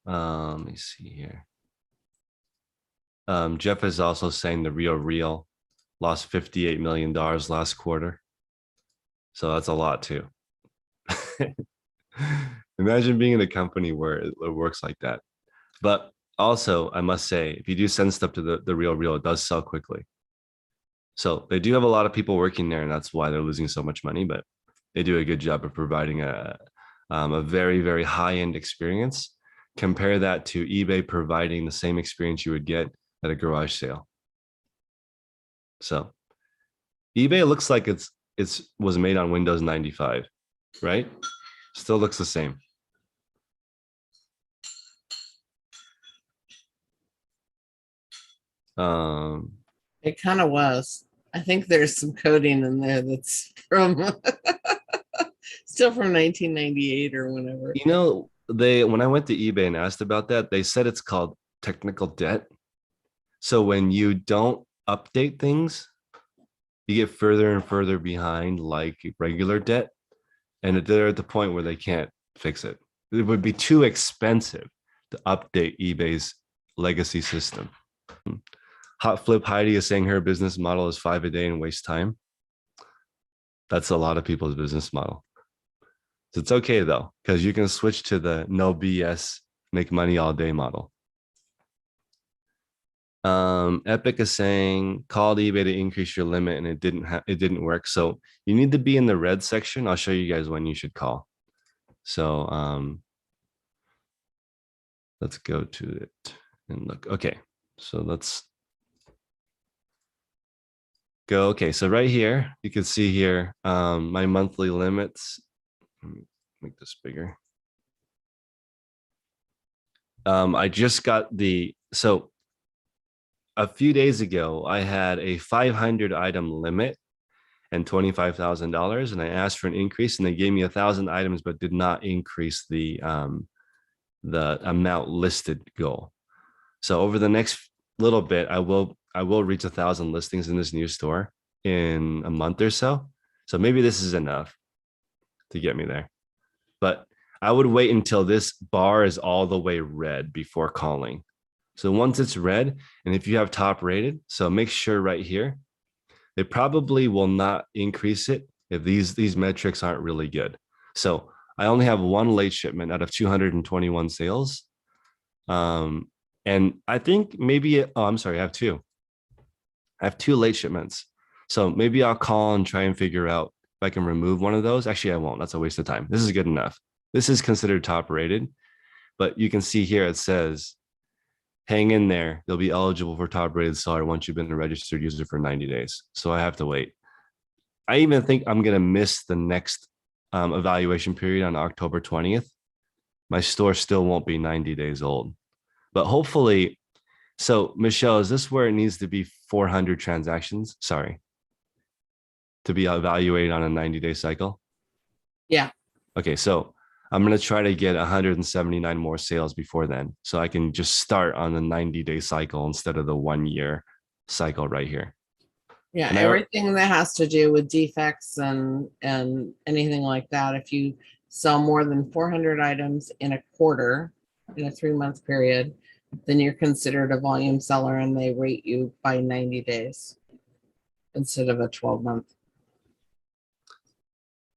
Let me see here. Jeff is also saying the Real lost $58 million last quarter. So that's a lot too. Imagine being in a company where it works like that. But also, I must say, if you do send stuff to the Real, it does sell quickly. So they do have a lot of people working there, and that's why they're losing so much money. But they do a good job of providing a very, very high-end experience. Compare that to eBay providing the same experience you would get at a garage sale. So eBay looks like it was made on Windows 95, right? Still looks the same. It kind of was. I think there's some coding in there that's from still from 1998 or whenever. You know, when I went to eBay and asked about that, they said it's called technical debt. So when you don't update things, you get further and further behind like regular debt. And they're at the point where they can't fix it. It would be too expensive to update eBay's legacy system. Hot Flip Heidi is saying her business model is 5 a day and waste time. That's a lot of people's business model. So it's okay though, because you can switch to the no BS, make money all day model. Epic is saying called eBay to increase your limit and it didn't work. So you need to be in the red section. I'll show you guys when you should call. So let's go to it and look. Okay, so let's go. Okay, so right here you can see here my monthly limits. Let me make this bigger. I just got so a few days ago, I had a 500 item limit and $25,000, and I asked for an increase, and they gave me 1,000 items, but did not increase the amount listed goal. So over the next little bit, I will reach 1,000 listings in this new store in a month or so. So maybe this is enough to get me there, but I would wait until this bar is all the way red before calling. So once it's red, and if you have top rated, so make sure right here, they probably will not increase it if these metrics aren't really good. So I only have 1 late shipment out of 221 sales. And I think maybe, I'm sorry, I have 2. I have 2 late shipments. So maybe I'll call and try and figure out If I can remove one of those, actually I won't. That's a waste of time. This is good enough. This is considered top rated, but you can see here it says, hang in there. They'll be eligible for top rated seller once you've been a registered user for 90 days. So I have to wait. I even think I'm going to miss the next evaluation period on October 20th. My store still won't be 90 days old, but hopefully. So Michelle, is this where it needs to be 400 transactions? Sorry. To be evaluated on a 90-day cycle? Yeah. Okay, so I'm going to try to get 179 more sales before then. So I can just start on the 90-day cycle instead of the 1 year cycle right here. Yeah, And everything that has to do with defects and anything like that. If you sell more than 400 items in a quarter, in a 3-month period, then you're considered a volume seller and they rate you by 90 days instead of a 12-month.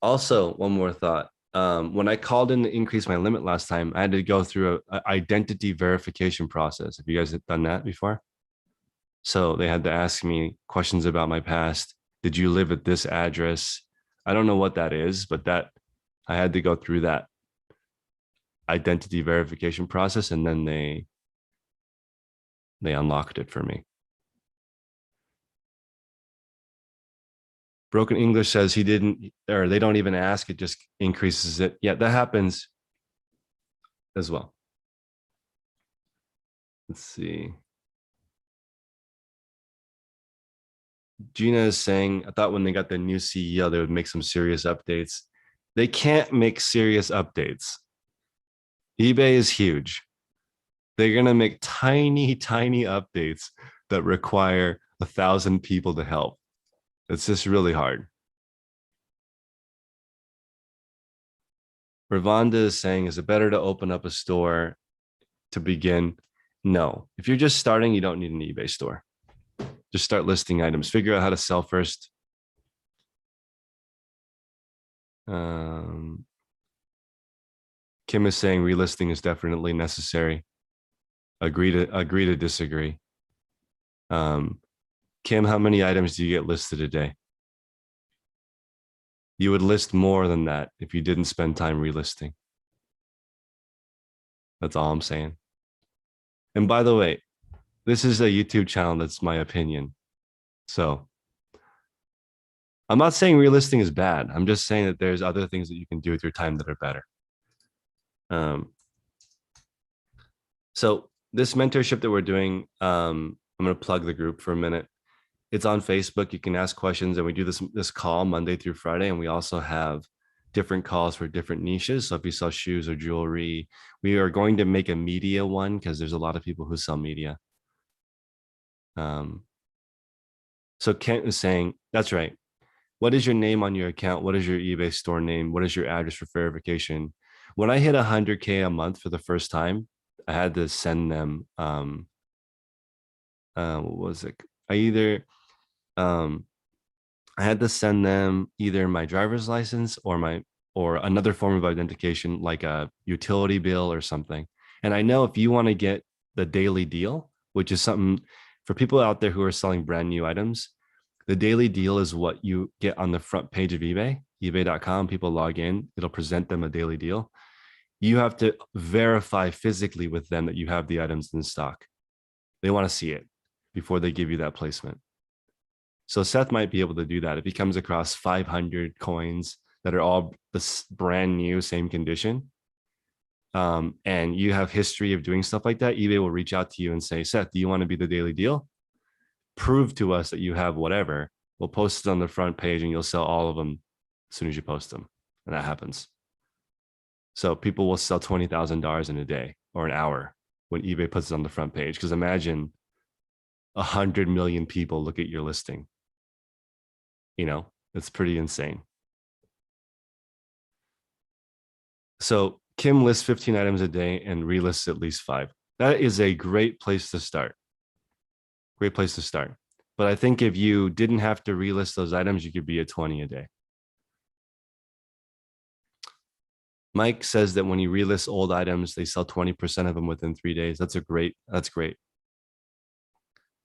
Also, one more thought. When I called in to increase my limit last time, I had to go through an identity verification process. Have you guys done that before? So they had to ask me questions about my past. Did you live at this address? I don't know what that is, but that I had to go through that identity verification process, and then they unlocked it for me. Broken English says he didn't, or they don't even ask, it just increases it. Yeah, that happens as well. Let's see. Gina is saying, I thought when they got the new CEO, they would make some serious updates. They can't make serious updates. eBay is huge. They're going to make tiny, tiny updates that require 1,000 people to help. It's just really hard. Ravonda is saying, is it better to open up a store to begin? No. If you're just starting, you don't need an eBay store. Just start listing items. Figure out how to sell first. Kim is saying relisting is definitely necessary. Agree to disagree. Kim, how many items do you get listed a day? You would list more than that if you didn't spend time relisting. That's all I'm saying. And by the way, this is a YouTube channel that's my opinion. So I'm not saying relisting is bad. I'm just saying that there's other things that you can do with your time that are better. So this mentorship that we're doing, I'm going to plug the group for a minute. It's on Facebook. You can ask questions, and we do this call Monday through Friday. And we also have different calls for different niches. So if you sell shoes or jewelry, we are going to make a media one because there's a lot of people who sell media. So Kent is saying, that's right. What is your name on your account? What is your eBay store name? What is your address for verification? When I hit 100K a month for the first time, I had to send them, what was it? I had to send them either my driver's license or another form of identification, like a utility bill or something. And I know if you want to get the daily deal, which is something for people out there who are selling brand new items, the daily deal is what you get on the front page of eBay, ebay.com. People log in, it'll present them a daily deal. You have to verify physically with them that you have the items in stock. They want to see it before they give you that placement. So Seth might be able to do that if he comes across 500 coins that are all this brand new, same condition. And you have history of doing stuff like that. eBay will reach out to you and say, Seth, do you want to be the daily deal? Prove to us that you have whatever. We'll post it on the front page and you'll sell all of them as soon as you post them. And that happens. So people will sell $20,000 in a day or an hour when eBay puts it on the front page. Because imagine 100 million people look at your listing. You know, it's pretty insane. So Kim lists 15 items a day and relists at least 5. That is a great place to start. Great place to start. But I think if you didn't have to relist those items, you could be at 20 a day. Mike says that when you relist old items, they sell 20% of them within 3 days. That's great.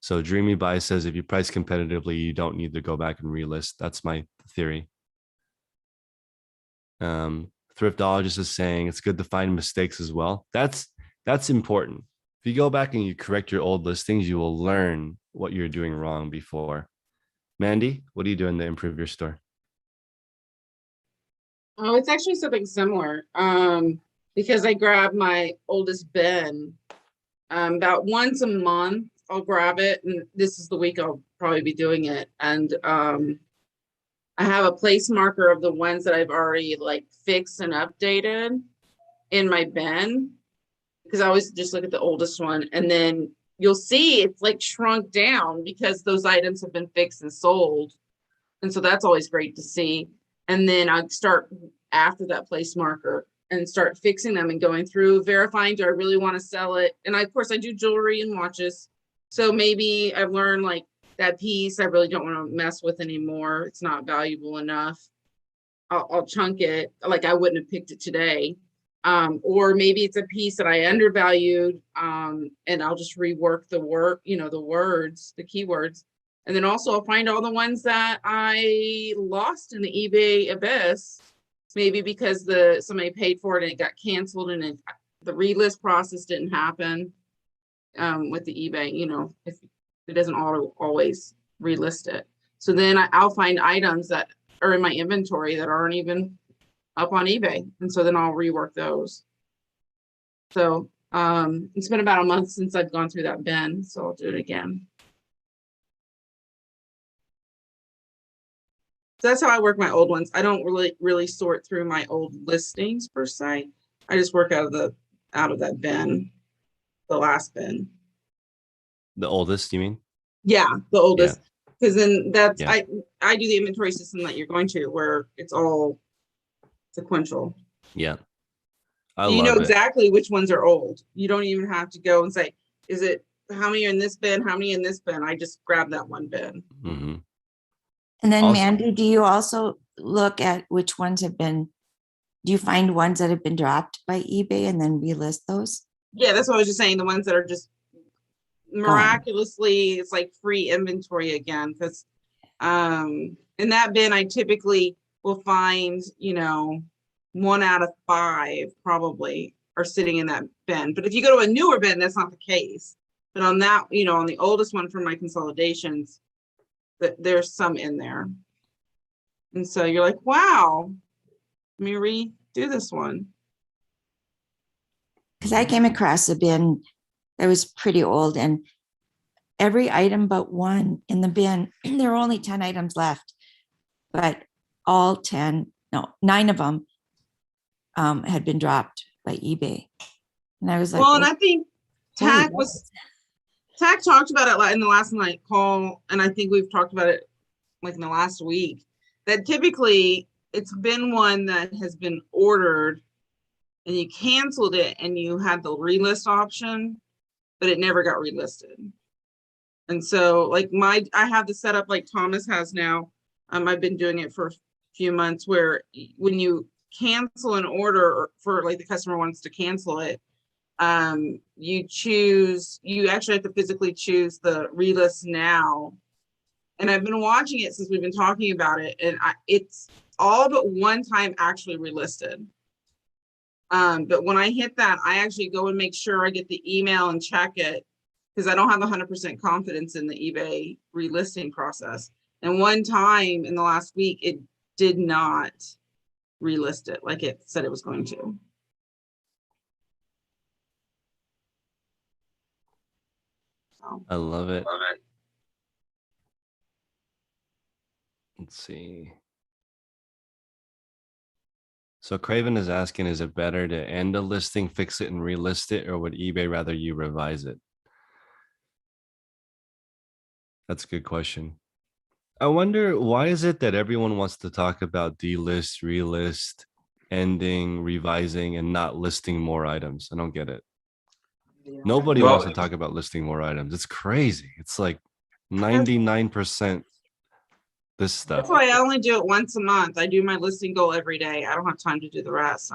So Dreamy Buy says if you price competitively, you don't need to go back and relist. That's my theory. Thriftologist is saying it's good to find mistakes as well. That's important. If you go back and you correct your old listings, you will learn what you're doing wrong before. Mandy, what are you doing to improve your store? Oh, it's actually something similar. Because I grab my oldest bin about once a month. I'll grab it, and this is the week I'll probably be doing it. And I have a place marker of the ones that I've already like fixed and updated in my bin, because I always just look at the oldest one, and then you'll see it's like shrunk down because those items have been fixed and sold. And so that's always great to see. And then I'd start after that place marker and start fixing them and going through, verifying, do I really want to sell it? And of course I do jewelry and watches. So maybe I've learned like that piece I really don't want to mess with anymore. It's not valuable enough. I'll chunk it. Like I wouldn't have picked it today. Or maybe it's a piece that I undervalued, and I'll just rework the work, the words, the keywords. And then also I'll find all the ones that I lost in the eBay abyss, maybe because somebody paid for it and it got canceled, and the relist process didn't happen with the eBay, if it doesn't always relist it. So then I'll find items that are in my inventory that aren't even up on eBay. And so then I'll rework those. So it's been about a month since I've gone through that bin, so I'll do it again. So that's how I work my old ones. I don't really sort through my old listings per se. I just work out of that bin, the last bin. The oldest, you mean? Yeah, the oldest. Because then that's Yeah. I do the inventory system that you're going to, where it's all sequential. Yeah. You know exactly which ones are old. You don't even have to go and say, is it how many are in this bin? How many in this bin? I just grab that one bin. Mm-hmm. And then Also- Mandy, do you also look at which ones do you find ones that have been dropped by eBay and then relist those? Yeah, that's what I was just saying. The ones that are just miraculously, it's like free inventory again. Because in that bin, I typically will find, 1 out of 5 probably are sitting in that bin. But if you go to a newer bin, that's not the case. But on that, on the oldest one from my consolidations, there's some in there. And so you're like, wow, let me redo this one. Because I came across a bin that was pretty old, and every item but one in the bin, there were only 10 items left, but 9 of them had been dropped by eBay. And I was like, well, and I think TAC talked about it in the last night call, and I think we've talked about it like in the last week, that typically it's been one that has been ordered and you canceled it and you had the relist option, but it never got relisted. And so like I have the setup like Thomas has now. I've been doing it for a few months, where when you cancel an order for like the customer wants to cancel it, you actually have to physically choose the relist now. And I've been watching it since we've been talking about it, and it's all but one time actually relisted. But when I hit that, I actually go and make sure I get the email and check it, because I don't have 100% confidence in the eBay relisting process. And one time in the last week, it did not relist it like it said it was going to. So. I love it. Let's see. So Craven is asking, is it better to end a listing, fix it, and relist it, or would eBay rather you revise it? That's a good question. I wonder, why is it that everyone wants to talk about delist, relist, ending, revising, and not listing more items? I don't get it. Nobody wants to talk about listing more items. It's crazy. It's like 99% this stuff. That's why I only do it once a month. I do my listing goal every day. I don't have time to do the rest.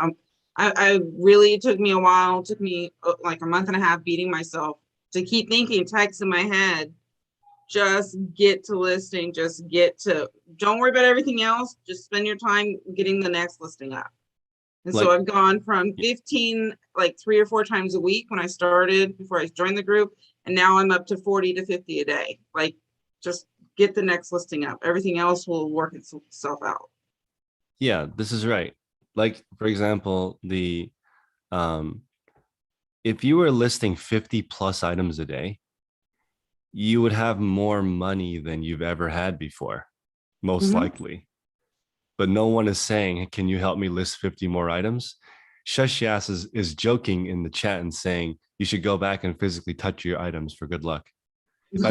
I really, it took me a while. It took me like a month and a half beating myself to keep thinking text in my head, just get to listing, don't worry about everything else. Just spend your time getting the next listing up. And so Like- I've gone from 15, like 3 or 4 times a week when I started, before I joined the group. And now I'm up to 40 to 50 a day. Like, just get the next listing up. Everything else will work itself out. Yeah, this is right. Like, for example, if you were listing 50 plus items a day, you would have more money than you've ever had before, most likely. But no one is saying, can you help me list 50 more items? Shush Yass is joking in the chat and saying you should go back and physically touch your items for good luck. If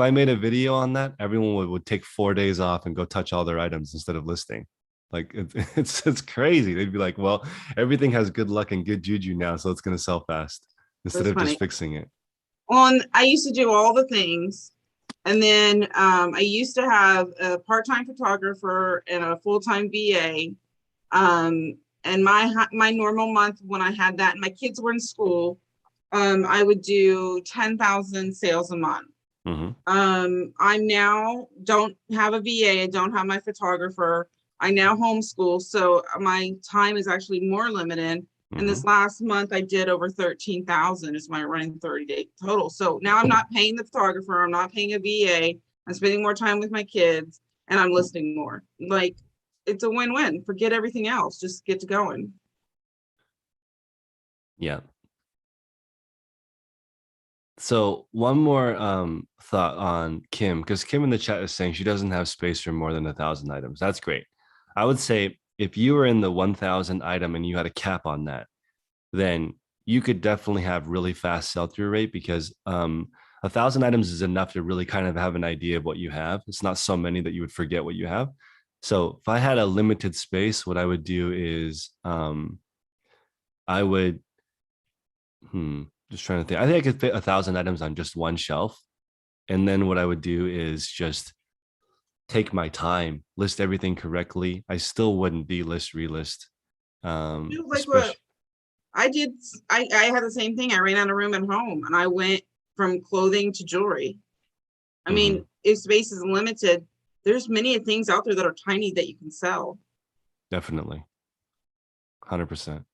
I made a video on that, everyone would take 4 days off and go touch all their items instead of listing. Like it's crazy. They'd be like, well, everything has good luck and good juju now, so it's gonna sell fast instead That's of just funny. fixing it. And I used to do all the things. And then I used to have a part-time photographer and a full-time VA. And my normal month when I had that and my kids were in school, I would do 10,000 sales a month. I'm now don't have a VA, I don't have my photographer. I now homeschool, so my time is actually more limited. And this last month I did over 13,000 is my running 30-day total. So now I'm not paying the photographer, I'm not paying a VA, I'm spending more time with my kids, and I'm listing more. Like, it's a win-win. Forget everything else, just get to going. Yeah. So one more thought on Kim, because Kim in the chat is saying she doesn't have space for more than 1,000 items. That's great. I would say if you were in the 1,000 item and you had a cap on that, then you could definitely have really fast sell-through rate, because 1,000 items is enough to really kind of have an idea of what you have. It's not so many that you would forget what you have. So if I had a limited space, what I would do is I would, just trying to think. I think I could fit 1,000 items on just one shelf. And then what I would do is just take my time, list everything correctly. I still wouldn't delist, relist. Like what I did, I had the same thing. I ran out of room at home and I went from clothing to jewelry. I mean, if space is limited, there's many things out there that are tiny that you can sell. Definitely. 100%.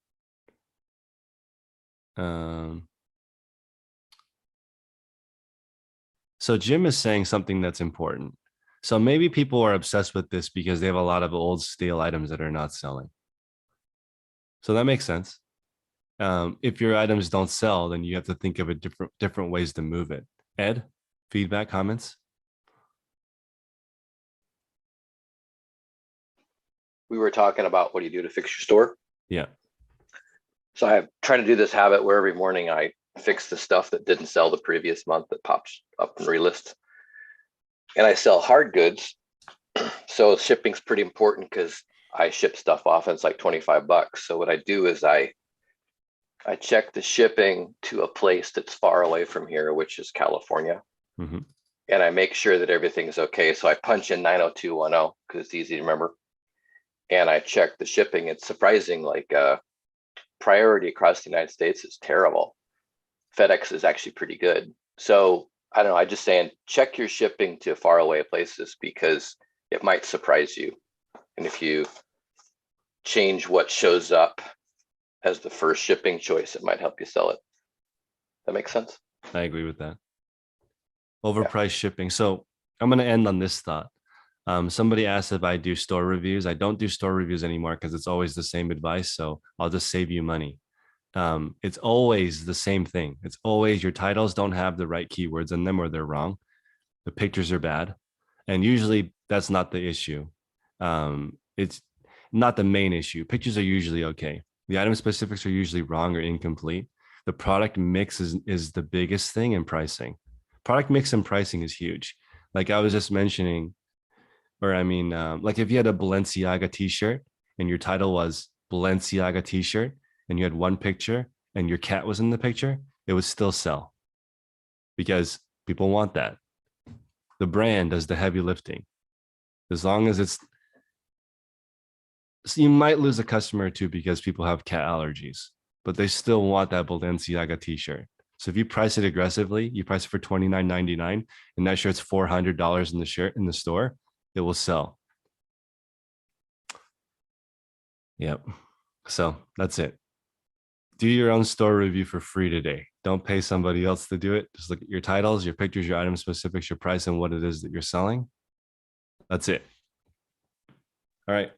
So Jim is saying something that's important. So maybe people are obsessed with this because they have a lot of old stale items that are not selling. So that makes sense. If your items don't sell, then you have to think of different ways to move it. Ed, feedback, comments? We were talking about what do you do to fix your store? Yeah. So I'm trying to do this habit where every morning I fix the stuff that didn't sell the previous month that pops up and relist. And I sell hard goods. So shipping's pretty important because I ship stuff off and it's like 25 bucks. So what I do is I check the shipping to a place that's far away from here, which is California. And I make sure that everything's okay. So I punch in 90210 because it's easy to remember. And I check the shipping. It's surprising, like priority across the United States is terrible. FedEx is actually pretty good. So I don't know, I just saying check your shipping to faraway places because it might surprise you. And if you change what shows up as the first shipping choice, it might help you sell it. That makes sense? I agree with that. Overpriced shipping. So I'm going to end on this thought. Somebody asked if I do store reviews. I don't do store reviews anymore because it's always the same advice. So I'll just save you money. It's always the same thing. It's always your titles don't have the right keywords in them or they're wrong. The pictures are bad. And usually that's not the issue. It's not the main issue. Pictures are usually okay. The item specifics are usually wrong or incomplete. The product mix is the biggest thing in pricing. Product mix and pricing is huge. Like I was just mentioning, or I mean, like if you had a Balenciaga t-shirt and your title was Balenciaga t-shirt and you had one picture and your cat was in the picture, it would still sell because people want that. The brand does the heavy lifting. As long as it's, so you might lose a customer or two because people have cat allergies, but they still want that Balenciaga t-shirt. So if you price it aggressively, you price it for $29.99, and that shirt's $400 in the shirt in the store, it will sell. Yep. So that's it. Do your own store review for free today. Don't pay somebody else to do it. Just look at your titles, your pictures, your item specifics, your price, and what it is that you're selling. That's it. All right.